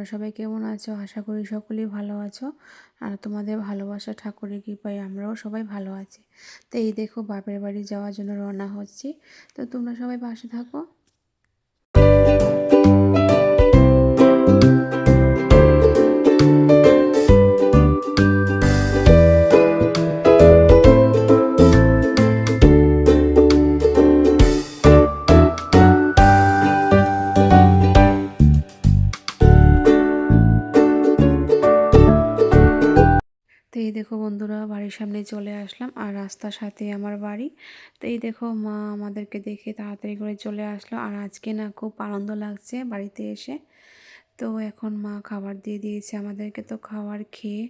তোমরা সবাই কেমন আছো? আশা করি সকলেই ভালো আছো। আর তোমাদের ভালোবাসা ঠাকুরের কৃপায় আমরাও সবাই ভালো আছি। তো এই দেখো বাপের বাড়ি যাওয়ার জন্য রওনা হচ্ছি। তো তোমরা সবাই পাশে থাকো। তো এই দেখো বন্ধুরা, বাড়ির সামনে চলে আসলাম আর রাস্তার সাথে আমার বাড়ি। তো এই দেখো মা আমাদেরকে দেখে তাড়াতাড়ি করে চলে আসলো। আর আজকে না খুব আনন্দ লাগছে বাড়িতে এসে। তো এখন মা খাবার দিয়ে দিয়েছে আমাদেরকে। তো খাবার খেয়ে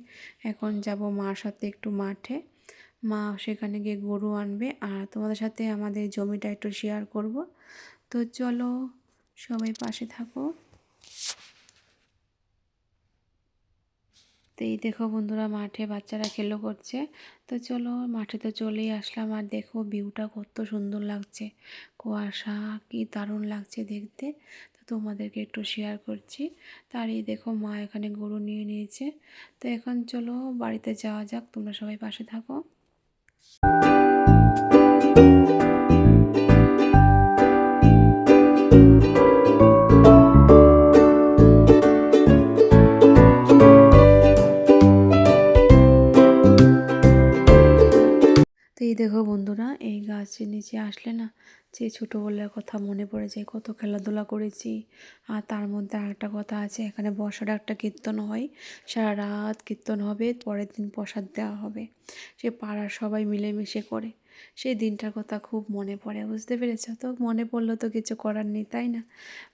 এখন যাব মার সাথে একটু মাঠে। মা সেখানে গিয়ে গরু আনবে আর তোমাদের সাথে আমাদের জমিটা একটু শেয়ার করব। তো চলো সবাই পাশে থাকো। তো এই দেখো বন্ধুরা, মাঠে বাচ্চারা খেলো করছে। তো চলো মাঠে তো চলেই আসলাম। আর দেখো ভিউটা কত সুন্দর লাগছে, কুয়াশা কি দারুণ লাগছে দেখতে। তো তোমাদেরকে একটু শেয়ার করছি। তার এই দেখো মা এখানে গরু নিয়ে নিয়েছে। তো এখন চলো বাড়িতে যাওয়া যাক, তোমরা সবাই পাশে থাকো। তো এই দেখো বন্ধুরা, এই গাছের নিচে আসলে না যে ছোটোবেলার কথা মনে পড়ে যায়, কত খেলাধুলা করেছি। আর তার মধ্যে আরেকটা কথা আছে, এখানে বসার একটা কীর্তন হয়, সারা রাত কীর্তন হবে, পরের দিন প্রসাদ দেওয়া হবে। সে পাড়ার সবাই মিলেমিশে করে। সেই দিনটার কথা খুব মনে পড়ে, বুঝতে পেরেছ? তো মনে পড়লো তো কিছু করার নেই, তাই না?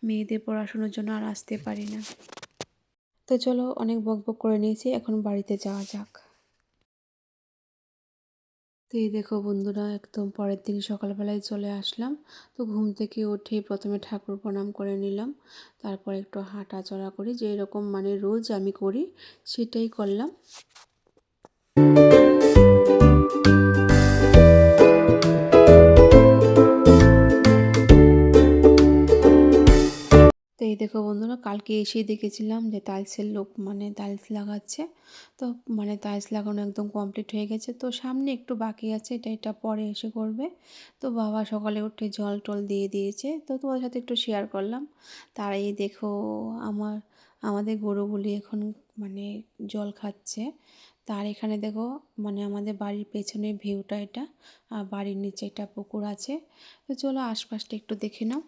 মেয়েদের পড়াশোনার জন্য আর আসতে পারি না। তো চলো অনেক বকবক করে নিয়েছি, এখন বাড়িতে যাওয়া যাক। তো এই দেখো বন্ধুরা, একদম পরের দিন সকালবেলায় চলে আসলাম। তো ঘুম থেকে উঠে প্রথমে ঠাকুর প্রণাম করে নিলাম, তারপর একটু হাঁটাচলা করি, যে এরকম মানে রোজ আমি করি সেটাই করলাম। তো এই দেখো বন্ধুরা, কালকে এসেই দেখেছিলাম যে টাইলসের লোক মানে টাইলস লাগাচ্ছে। তো মানে টাইলস লাগানো একদম কমপ্লিট হয়ে গেছে। তো সামনে একটু বাকি আছে, এটা পরে এসে করবে। তো বাবা সকালে উঠে জল টল দিয়ে দিয়েছে, তো তোমার সাথে একটু শেয়ার করলাম। তার এই দেখো আমাদের গরুগুলি এখন মানে জল খাচ্ছে। তার এখানে দেখো মানে আমাদের বাড়ির পেছনে ভিউটা এটা, আর বাড়ির নিচে একটা পুকুর আছে। তো চলো আশপাশটা একটু দেখে নাও।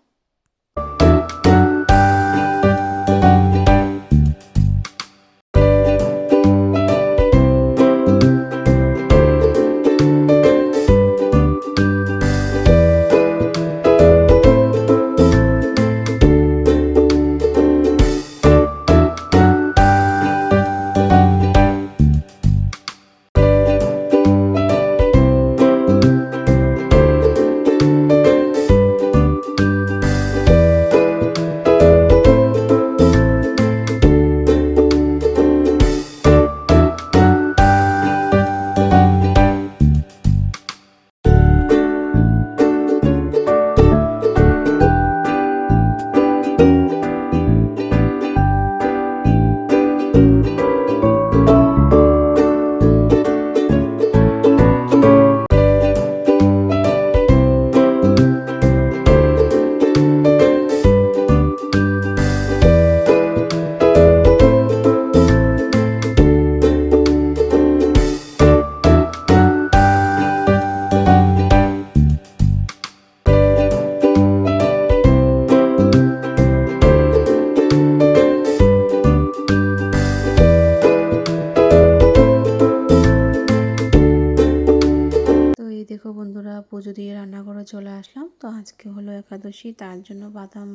দেখো বন্ধুরা, পুজো দিয়ে রান্নাঘরে চলে আসলাম। তো আজকে হলো একাদশী, তার জন্য বাদাম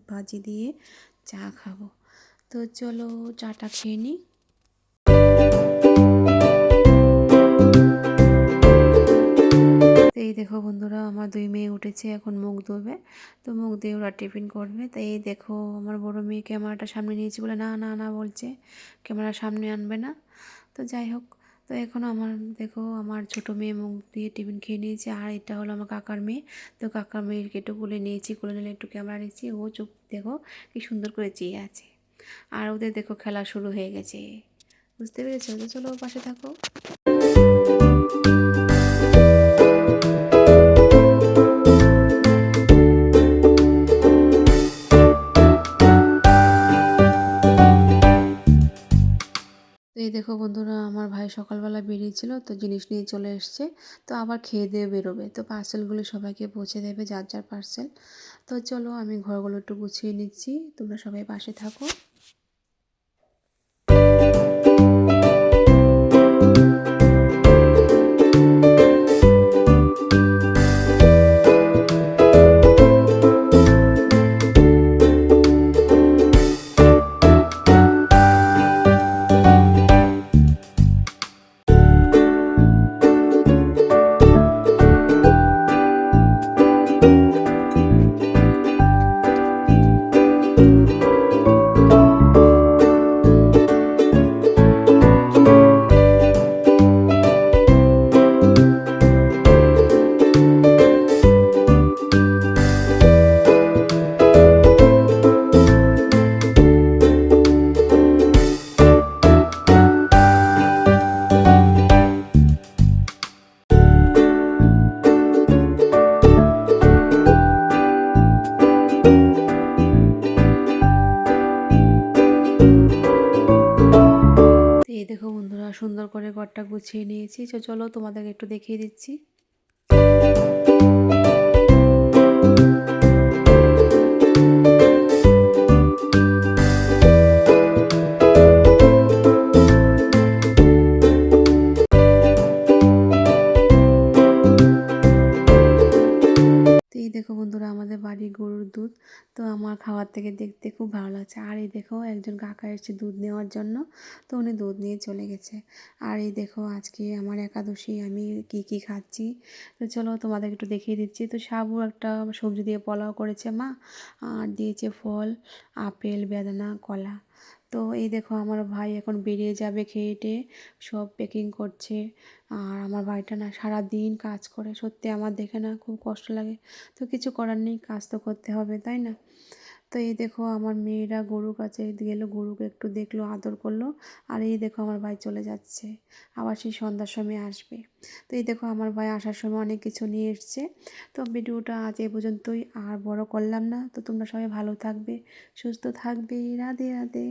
ভাজি দিয়ে চা খাবো। তো চলো চাটা খেয়ে নিই। তো এই দেখো বন্ধুরা, আমার দুই মেয়ে উঠেছে, এখন মুখ ধোবে। তো মুখ দিয়ে ওরা টিফিন করবে। তো এই দেখো আমার বড় মেয়ে ক্যামেরাটা সামনে নিয়েছে বলে না না না বলছে, ক্যামেরা সামনে আনবে না। তো যাই হোক, তো এখন আমার দেখো আমার ছোট মেয়ে মুখ দিয়ে টিফিন খেয়ে নিয়েছে। আর এটা হলো আমার কাকার মেয়ে। তো কাকার মেয়েকে একটু কোলে নিয়েছি, কোলে নিলে একটু ক্যামেরা নিচ্ছি, ও চুপ দেখো কি সুন্দর করে চেয়ে আছে। আর ওদের দেখো খেলা শুরু হয়ে গেছে, বুঝতে পেরেছো? তো চলো পাশে থাকো। তো এই দেখো বন্ধুরা, আমার ভাই সকালবেলা বেরিয়েছিল, তো জিনিস নিয়ে চলে এসছে। তো আবার খেয়ে দিয়ে বেরোবে, তো পার্সেলগুলো সবাইকে পৌঁছে দেবে, যার যার পার্সেল। তো চলো আমি ঘরগুলো একটু গুছিয়ে নিচ্ছি, তোমরা সবাই পাশে থাকো। তো এই দেখো বন্ধুরা, সুন্দর করে ঘরটা গুছিয়ে নিয়েছি। তো চলো তোমাদেরকে একটু দেখিয়ে দিচ্ছি। তো এই দেখো বন্ধুরা, আমাদের বাড়ির গরুর দুধ। তো আমার খাওয়ার থেকে দেখতে খুব ভালো লাগছে। আর এই দেখো একজন কাকা এসেছে দুধ নেওয়ার জন্য, তো উনি দুধ নিয়ে চলে গেছে। আর এই দেখো আজকে আমার একাদশী, আমি কি কি খাচ্ছি তো চলো তোমাদের একটু দেখিয়ে দিচ্ছি। তো সাবু একটা সবজি দিয়ে পোলাও করেছে মা, আর দিয়েছে ফল, আপেল, বেদানা, কলা। তো এই দেখো আমার ভাই এখন বেরিয়ে যাবে খেয়ে টেয়ে, সব প্যাকিং করছে। আর আমার ভাইটা না সারাদিন কাজ করে, সত্যি আমার দেখে না খুব কষ্ট লাগে। তো কিছু করার নেই, কাজ তো করতে হবে, তাই না? তো এই দেখো আমার মেয়েরা গরুর কাছে গেলো, গরুকে একটু দেখলো, আদর করলো। আর এই দেখো আমার ভাই চলে যাচ্ছে, আবার সেই সন্ধ্যার সময় আসবে। তো এই দেখো আমার ভাই আসার সময় অনেক কিছু নিয়ে এসছে। তো ভিডিওটা আজ এই পর্যন্তই, আর বড় করলাম না। তো তোমরা সবাই ভালো থাকবে, সুস্থ থাকবে, রাধে রাধে।